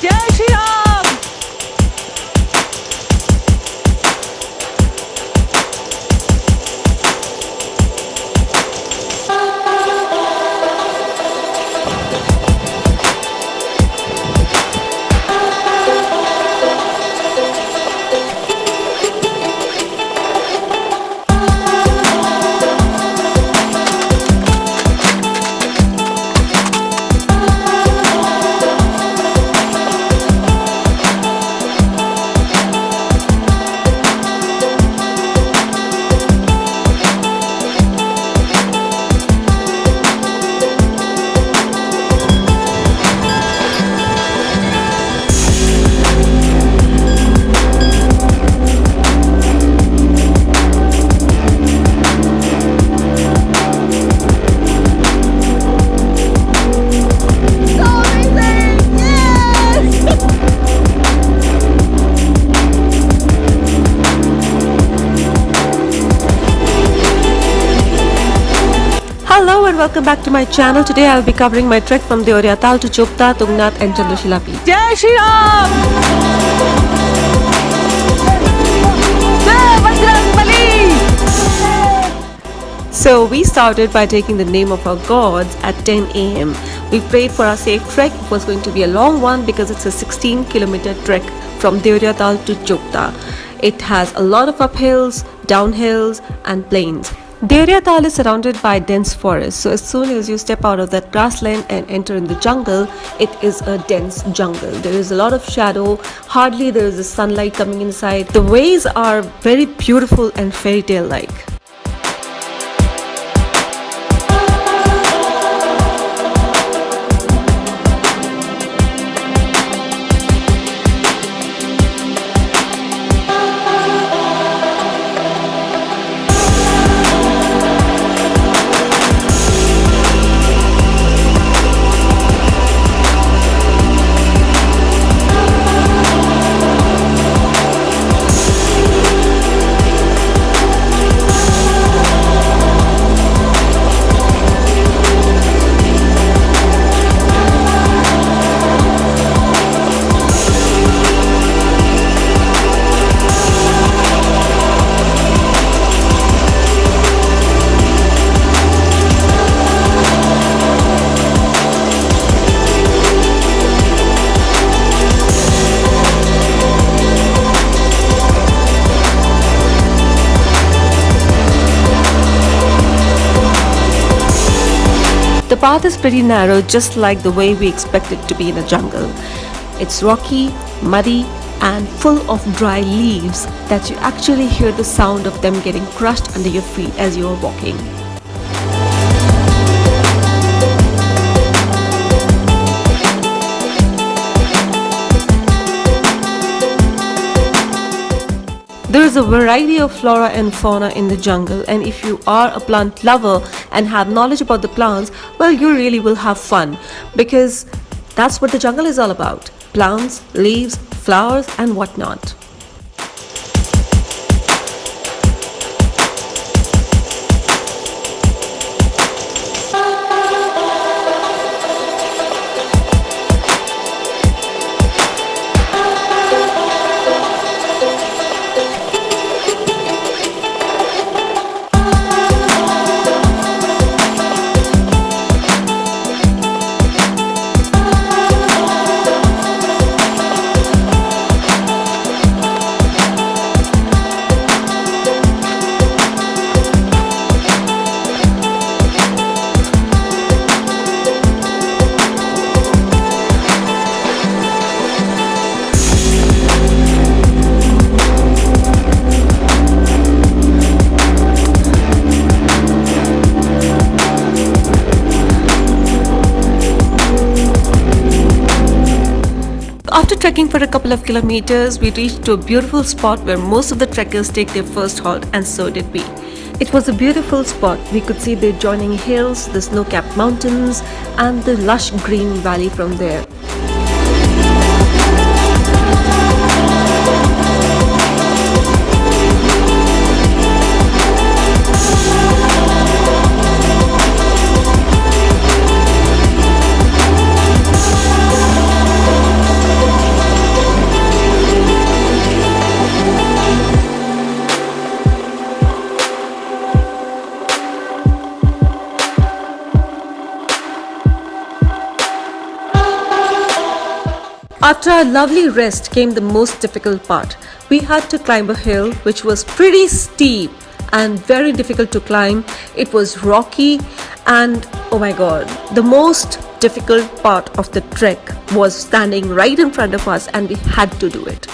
Jai Shri Ram! Hello and welcome back to my channel. Today I'll be covering my trek from Tal to Chopta, Tungnath and Chandrashilla peak. Jai Shri Ram! Jai Bajrangbali! So we started by taking the name of our gods at 10 a.m. We prayed for our safe trek. It was going to be a long one because it's a 16-kilometer trek from Tal to Chopta. It has a lot of uphills, downhills and plains. Tal is surrounded by dense forest, so as soon as you step out of that grassland and enter in the jungle, it is a dense jungle. There is a lot of shadow, hardly there is a sunlight coming inside. The ways are very beautiful and fairy tale like. The path is pretty narrow, just like the way we expect it to be in a jungle. It's rocky, muddy and full of dry leaves that you actually hear the sound of them getting crushed under your feet as you are walking. There is a variety of flora and fauna in the jungle, and if you are a plant lover and have knowledge about the plants, well, you really will have fun because that's what the jungle is all about. Plants, leaves, flowers and whatnot. After trekking for a couple of kilometers, we reached to a beautiful spot where most of the trekkers take their first halt, and so did we. It was a beautiful spot. We could see the adjoining hills, the snow-capped mountains and the lush green valley from there. After a lovely rest came the most difficult part. We had to climb a hill which was pretty steep and very difficult to climb. It was rocky and oh my god, the most difficult part of the trek was standing right in front of us and we had to do it.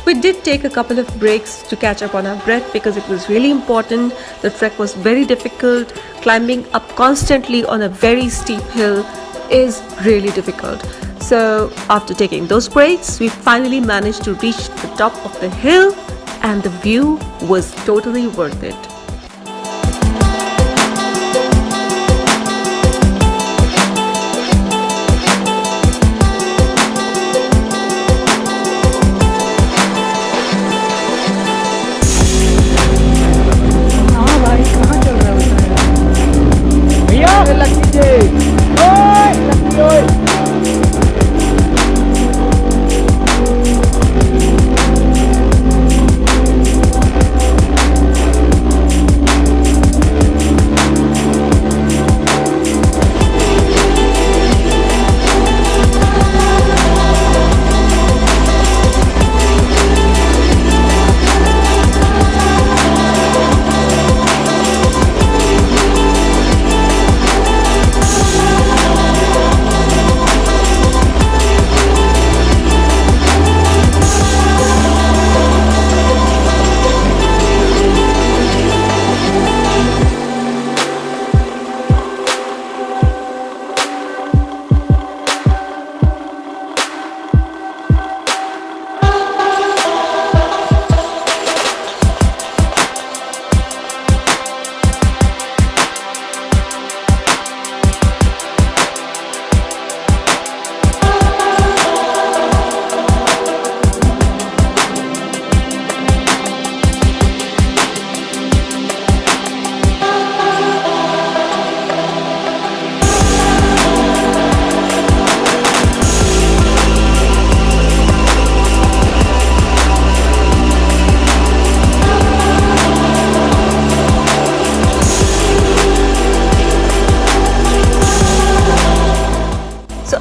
We did take a couple of breaks to catch up on our breath because it was really important. The trek was very difficult. Climbing up constantly on a very steep hill is really difficult. So after taking those breaks, we finally managed to reach the top of the hill and the view was totally worth it.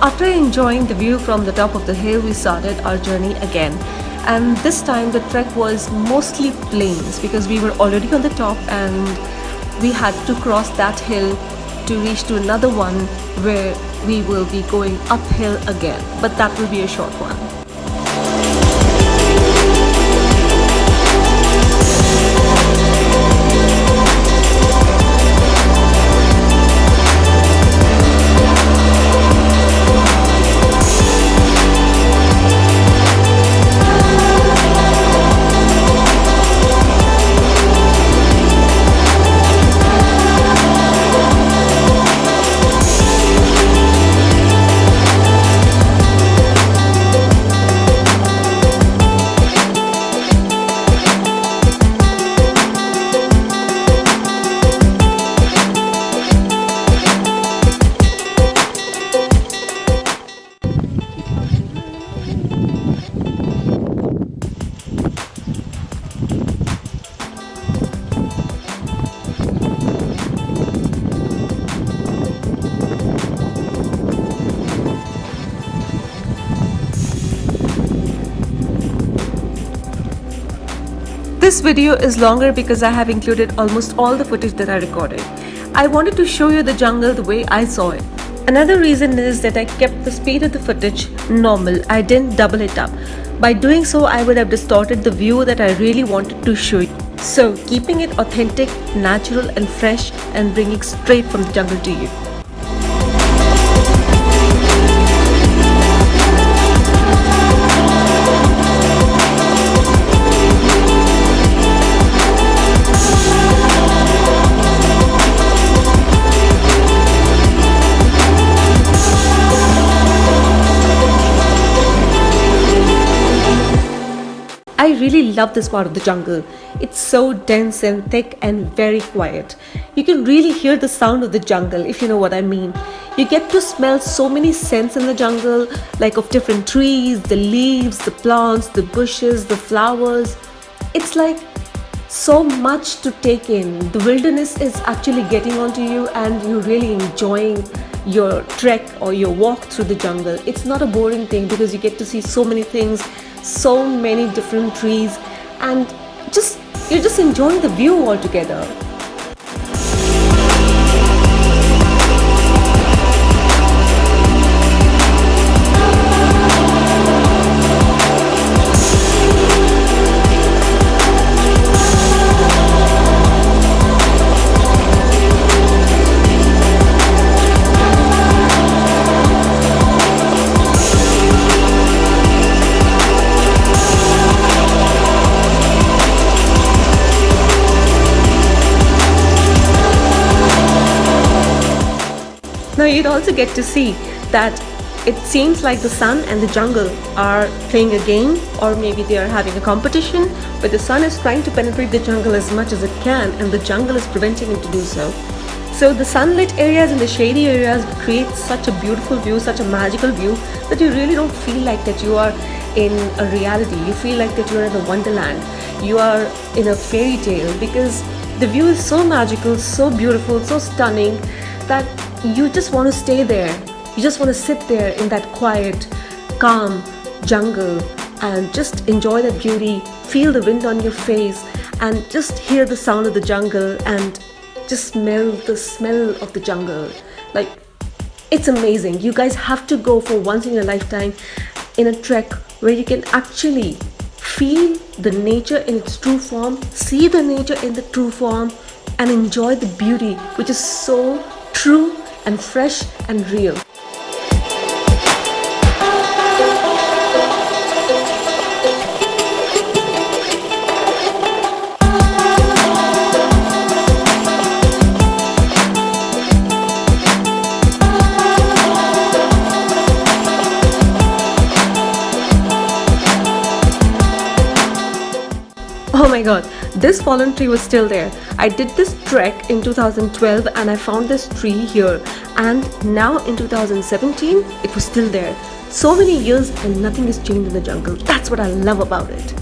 After enjoying the view from the top of the hill, we started our journey again. And this time the trek was mostly plains because we were already on the top and we had to cross that hill to reach to another one where we will be going uphill again. But that will be a short one. This video is longer because I have included almost all the footage that I recorded. I wanted to show you the jungle the way I saw it. Another reason is that I kept the speed of the footage normal. I didn't double it up. By doing so, I would have distorted the view that I really wanted to show you. So, keeping it authentic, natural and fresh, and bringing straight from the jungle to you. I really love this part of the jungle. It's so dense and thick and very quiet. You can really hear the sound of the jungle, if you know what I mean. You get to smell so many scents in the jungle, like of different trees, the leaves, the plants, the bushes, the flowers. It's like so much to take in. The wilderness is actually getting onto you and you're really enjoying your trek or your walk through the jungle. It's not a boring thing because you get to see so many things, so many different trees, and you're just enjoying the view altogether. Now you'd also get to see that it seems like the sun and the jungle are playing a game, or maybe they are having a competition, but the sun is trying to penetrate the jungle as much as it can and the jungle is preventing it to do so. So the sunlit areas and the shady areas create such a beautiful view, such a magical view, that you really don't feel like that you are in a reality. You feel like that you're in a wonderland. You are in a fairy tale because the view is so magical, so beautiful, so stunning that you just want to stay there. You just want to sit there in that quiet, calm jungle and just enjoy the beauty, feel the wind on your face, and just hear the sound of the jungle and just smell the smell of the jungle. Like, it's amazing. You guys have to go for once in your lifetime in a trek where you can actually feel the nature in its true form, see the nature in the true form, and enjoy the beauty which is so true and fresh and real. Oh my god, this fallen tree was still there. I did this trek in 2012 and I found this tree here, and now in 2017 it was still there. So many years and nothing has changed in the jungle. That's what I love about it.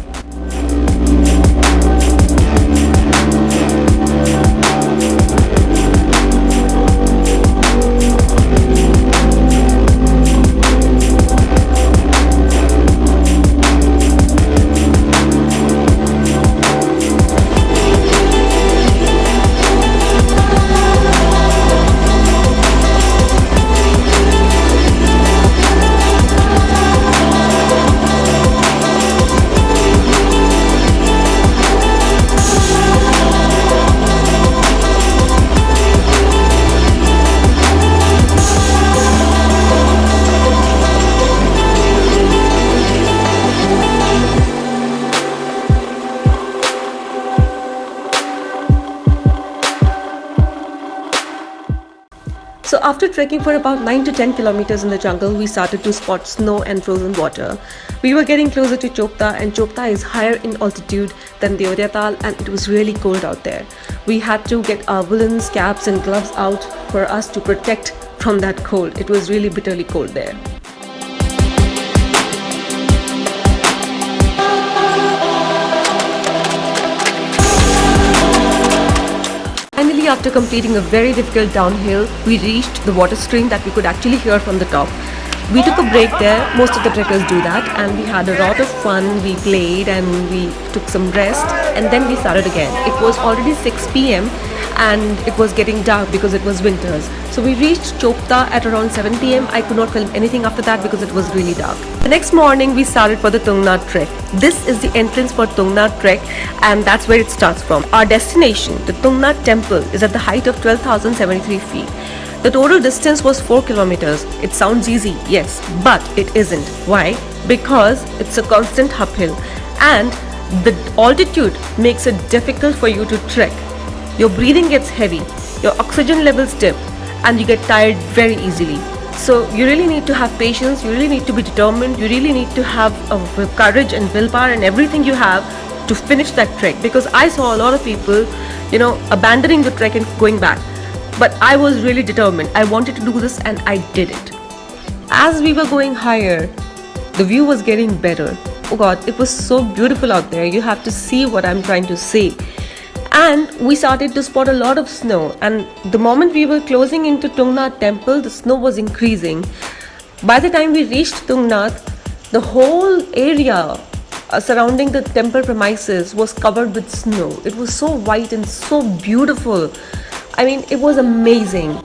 So after trekking for about 9 to 10 kilometers in the jungle, we started to spot snow and frozen water. We were getting closer to Chopta, and Chopta is higher in altitude than Deodatal, and it was really cold out there. We had to get our woolens, caps and gloves out for us to protect from that cold. It was really bitterly cold there. Finally, after completing a very difficult downhill, we reached the water stream that we could actually hear from the top. We took a break there, most of the trekkers do that, and we had a lot of fun. We played and we took some rest, and then we started again. It was already 6 p.m. and it was getting dark because it was winters. So we reached Chopta at around 7 p.m. I could not film anything after that because it was really dark. The next morning we started for the Tungnath trek. This is the entrance for Tungnath trek, and that's where it starts from. Our destination, the Tungnath temple, is at the height of 12,073 feet. The total distance was 4 kilometers. It sounds easy, yes, but it isn't. Why? Because it's a constant uphill and the altitude makes it difficult for you to trek. Your breathing gets heavy, your oxygen levels dip, and you get tired very easily. So you really need to have patience, you really need to be determined, you really need to have courage and willpower and everything you have to finish that trek. Because I saw a lot of people, abandoning the trek and going back. But I was really determined. I wanted to do this and I did it. As we were going higher, the view was getting better. Oh God, it was so beautiful out there. You have to see what I'm trying to say. And we started to spot a lot of snow. And the moment we were closing into Tungnath temple, the snow was increasing. By the time we reached Tungnath, the whole area surrounding the temple premises was covered with snow. It was so white and so beautiful. I mean, it was amazing.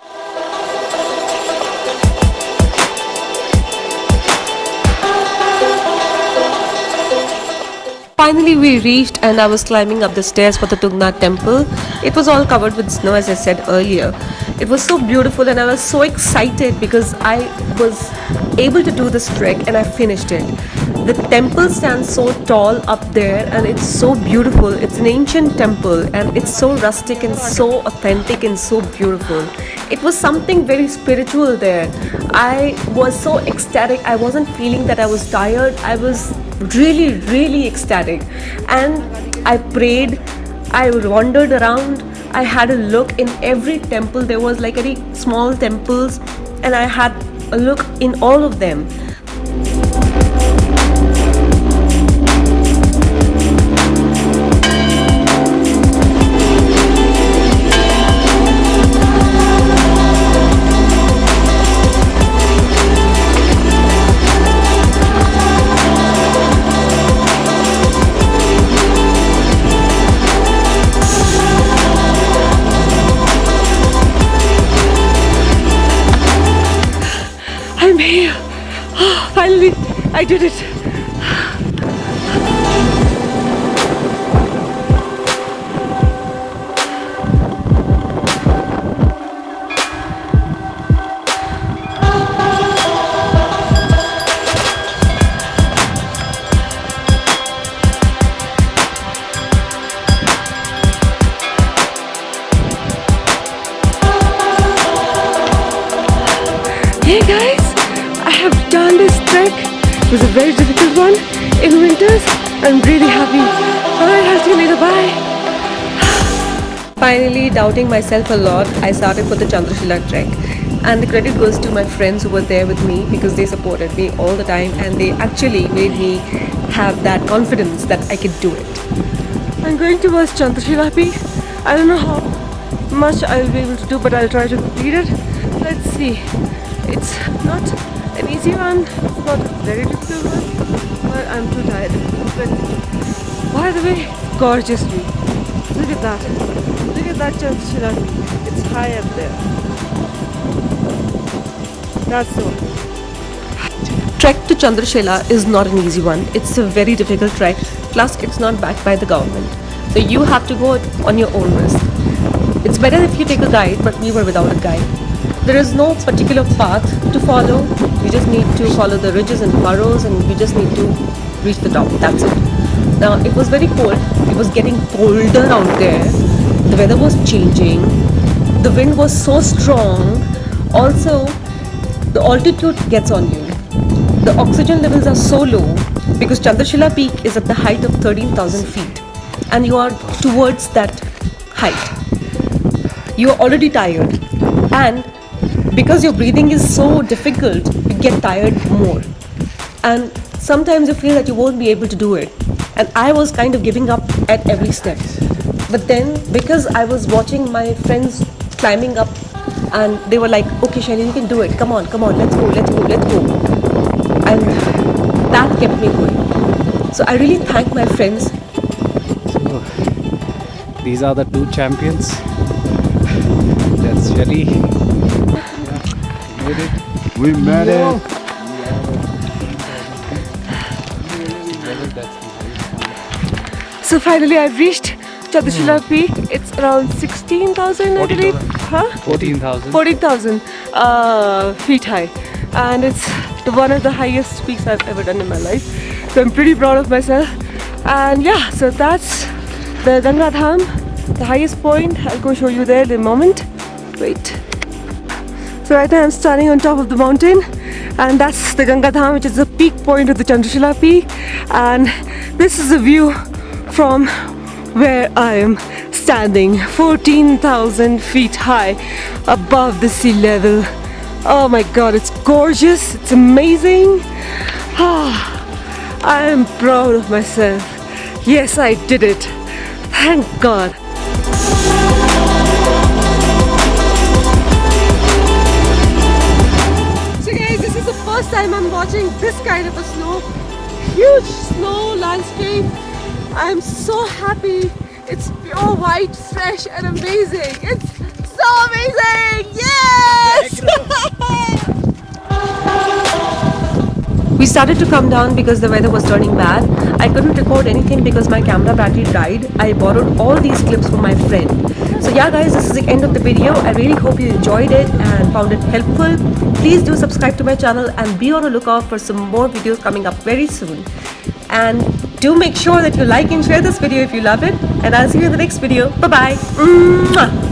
Finally we reached and I was climbing up the stairs for the Tungnath temple. It was all covered with snow, as I said earlier. It was so beautiful and I was so excited because I was able to do this trek and I finished it. The temple stands so tall up there and it's so beautiful. It's an ancient temple and it's so rustic and so authentic and so beautiful. It was something very spiritual there. I was so ecstatic. I wasn't feeling that I was tired. I was really, really ecstatic. And I prayed. I wandered around. I had a look in every temple. There was like any small temples and I had a look in all of them. I'm here. Oh, finally, I did it. Hey guys, I have done this trek. It was a very difficult one in winters. I'm really happy. Alright, I'll see you later. Bye. Finally, doubting myself a lot, I started for the Chandrashilla trek. And the credit goes to my friends who were there with me because they supported me all the time and they actually made me have that confidence that I could do it. I'm going towards Chandrashilla peak. I don't know how much I'll be able to do, but I'll try to complete it. Let's see. It's not an easy one, it's not a very difficult one, but I'm too tired. By the way, gorgeous view. Look at that. Look at that Chandrashilla. It's high up there. That's the one. Trek to Chandrashilla is not an easy one. It's a very difficult trek. Plus, it's not backed by the government. So you have to go on your own risk. It's better if you take a guide, but we were without a guide. There is no particular path to follow. You just need to follow the ridges and furrows and you just need to reach the top. That's it. Now, it was very cold. It was getting colder out there. The weather was changing. The wind was so strong. Also, the altitude gets on you. The oxygen levels are so low because Chandrashilla peak is at the height of 13,000 feet and you are towards that height. You are already tired and because your breathing is so difficult, you get tired more. And sometimes you feel that you won't be able to do it. And I was kind of giving up at every step. But then, because I was watching my friends climbing up and they were like, okay Shaili, you can do it. Come on, let's go. And that kept me going. So I really thank my friends So these are the two champions. That's Shelly. Made it. We made it. So finally I've reached Chandrashilla Peak. It's around 16,000 I believe. 14,000. 14,000 feet high. And it's one of the highest peaks I've ever done in my life. So I'm pretty proud of myself. And yeah, so that's the Tungnath, the highest point. I'll go show you there in a moment. Wait. So right now I'm standing on top of the mountain, and that's the Tungnath, which is the peak point of the Chandrashilla Peak. And this is the view from where I am standing, 14,000 feet high above the sea level. Oh my god, it's gorgeous, it's amazing. I am proud of myself. Yes, I did it. Thank God. So guys, this is the first time I'm watching this kind of a huge snow landscape. I'm so happy. It's pure white, fresh and amazing. It's so amazing! Yes! We started to come down because the weather was turning bad. I couldn't record anything because my camera battery died. I borrowed all these clips from my friend. So yeah guys, this is the end of the video. I really hope you enjoyed it and found it helpful. Please do subscribe to my channel and be on the lookout for some more videos coming up very soon. And do make sure that you like and share this video if you love it. And I'll see you in the next video. Bye bye.